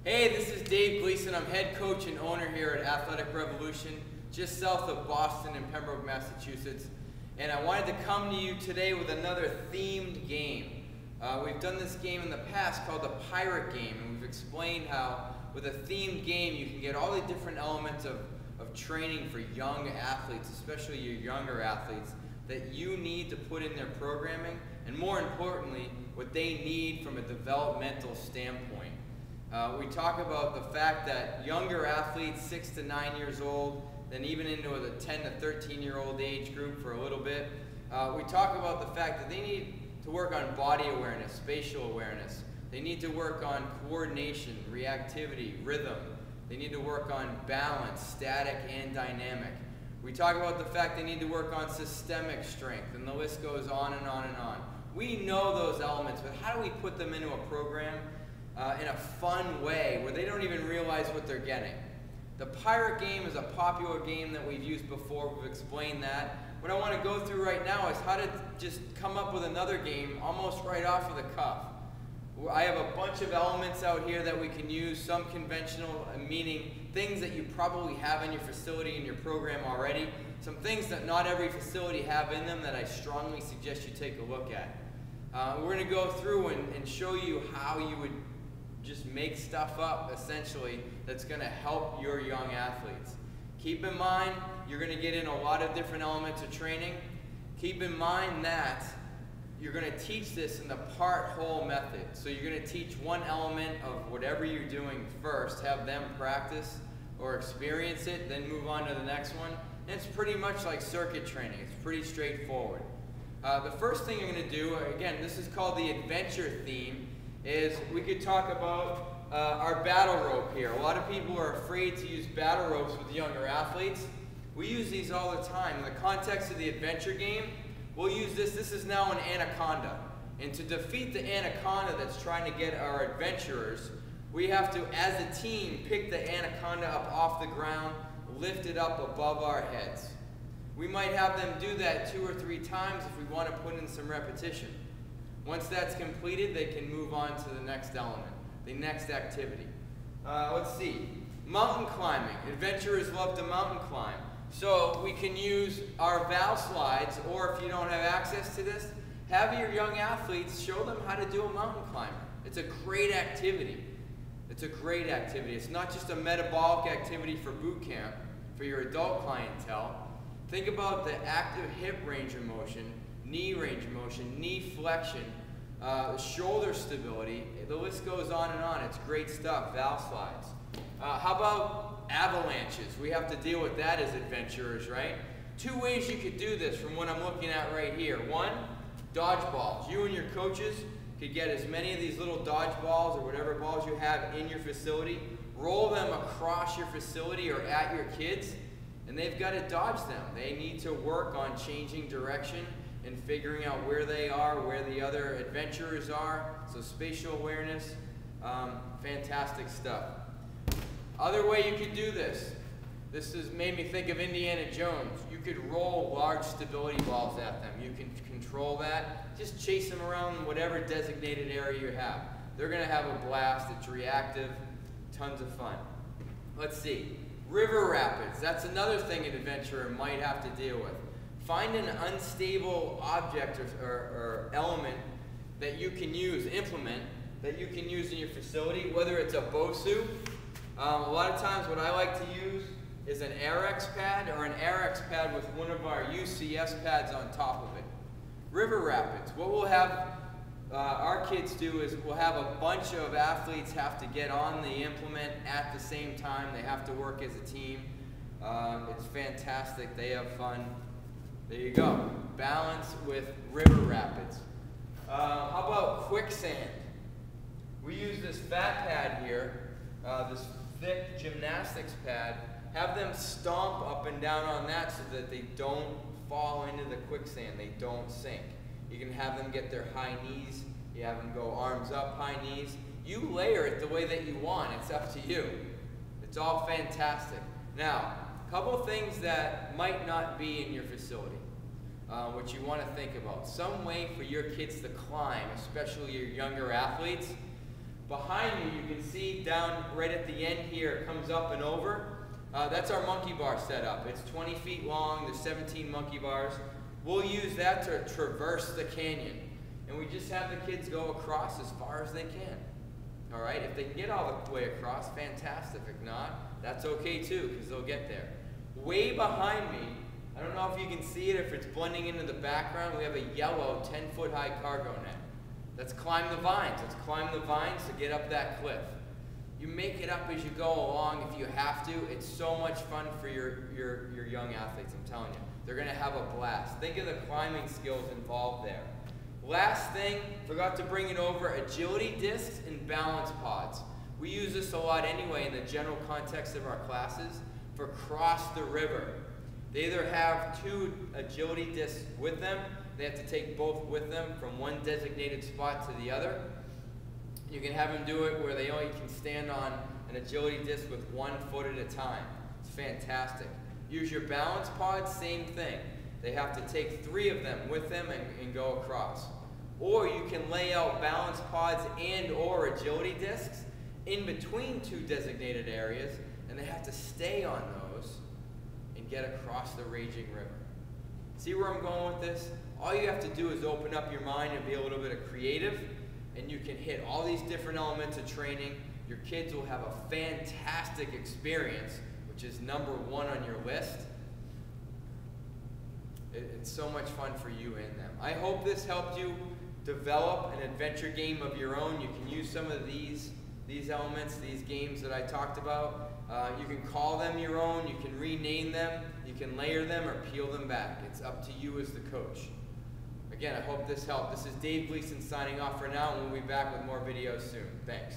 Hey, this is Dave Gleason. I'm head coach and owner here at Athletic Revolution, just south of Boston in Pembroke, Massachusetts. And I wanted to come to you today with another themed game. We've done this game in the past called the Pirate Game, and we've explained how with a themed game you can get all the different elements of training for young athletes, especially your younger athletes, that you need to put in their programming, and more importantly, what they need from a developmental standpoint. We talk about the fact that younger athletes, 6 to 9 years old, then even into the 10 to 13-year-old age group for a little bit, we talk about the fact that they need to work on body awareness, spatial awareness. They need to work on coordination, reactivity, rhythm. They need to work on balance, static and dynamic. We talk about the fact they need to work on systemic strength, and the list goes on and on and on. We know those elements, but how do we put them into a program in a fun way where they don't even realize what they're getting? The Pirate Game is a popular game that we've used before. We've explained that. What I want to go through right now is how to just come up with another game almost right off of the cuff. I have a bunch of elements out here that we can use, some conventional, meaning things that you probably have in your facility, in your program already, some things that not every facility have in them that I strongly suggest you take a look at. We're going to go through and show you how you would just make stuff up, essentially, that's going to help your young athletes. Keep in mind, you're going to get in a lot of different elements of training. Keep in mind that you're going to teach this in the part-whole method. So you're going to teach one element of whatever you're doing first, have them practice or experience it, then move on to the next one. And it's pretty much like circuit training. It's pretty straightforward. The first thing I'm going to do, again, this is called the adventure theme, is we could talk about our battle rope here. A lot of people are afraid to use battle ropes with younger athletes. We use these all the time. In the context of the adventure game, we'll use this. This is now an anaconda. And to defeat the anaconda that's trying to get our adventurers, we have to, as a team, pick the anaconda up off the ground, lift it up above our heads. We might have them do that 2 or 3 times if we want to put in some repetition. Once that's completed, they can move on to the next element, the next activity. Let's see. Mountain climbing. Adventurers love to mountain climb. So we can use our valve slides, or if you don't have access to this, have your young athletes show them how to do a mountain climber. It's a great activity. It's a great activity. It's not just a metabolic activity for boot camp, for your adult clientele. Think about the active hip range of motion, knee range of motion, knee flexion, shoulder stability. The list goes on and on. It's great stuff, valve slides. How about avalanches? We have to deal with that as adventurers, right? 2 ways you could do this from what I'm looking at right here. 1, dodgeballs. You and your coaches could get as many of these little dodgeballs or whatever balls you have in your facility, roll them across your facility or at your kids, and they've got to dodge them. They need to work on changing direction and figuring out where they are, where the other adventurers are. So spatial awareness, fantastic stuff. Other way you could do this. This has made me think of Indiana Jones. You could roll large stability balls at them. You can control that. Just chase them around whatever designated area you have. They're going to have a blast. It's reactive. Tons of fun. Let's see. River rapids. That's another thing an adventurer might have to deal with. Find an unstable object or element that you can use, implement, that you can use in your facility, whether it's a BOSU. A lot of times what I like to use is an Airex pad or an Airex pad with one of our UCS pads on top of it. River rapids. What we'll have our kids do is we'll have a bunch of athletes have to get on the implement at the same time. They have to work as a team. It's fantastic. They have fun. There you go. Balance with river rapids. How about quicksand? We use this fat pad here, this thick gymnastics pad. Have them stomp up and down on that so that they don't fall into the quicksand. They don't sink. You can have them get their high knees. You have them go arms up, high knees. You layer it the way that you want. It's up to you. It's all fantastic. Now, a couple things that might not be in your facility, which you want to think about. Some way for your kids to climb, especially your younger athletes. Behind me, you can see down right at the end here, it comes up and over. That's our monkey bar setup. It's 20 feet long, there's 17 monkey bars. We'll use that to traverse the canyon. And we just have the kids go across as far as they can. All right, if they can get all the way across, fantastic. If not, that's okay too, because they'll get there. Way behind me, I don't know if you can see it, if it's blending into the background, we have a yellow 10-foot high cargo net. Let's climb the vines. Let's climb the vines to get up that cliff. You make it up as you go along if you have to. It's so much fun for your young athletes, I'm telling you. They're going to have a blast. Think of the climbing skills involved there. Last thing, forgot to bring it over, agility discs and balance pods. We use this a lot anyway in the general context of our classes for cross the river. They either have 2 agility discs with them, they have to take both with them from one designated spot to the other. You can have them do it where they only can stand on an agility disc with 1 foot at a time. It's fantastic. Use your balance pods, same thing. They have to take 3 of them with them and go across. Or you can lay out balance pods and or agility discs in between 2 designated areas, and they have to stay on those and get across the raging river. See where I'm going with this? All you have to do is open up your mind and be a little bit of creative, and you can hit all these different elements of training. Your kids will have a fantastic experience, which is number 1 on your list. It's so much fun for you and them. I hope this helped you develop an adventure game of your own. You can use some of these elements, these games that I talked about. You can call them your own, you can rename them, you can layer them or peel them back. It's up to you as the coach. Again, I hope this helped. This is Dave Gleason signing off for now, and we'll be back with more videos soon. Thanks.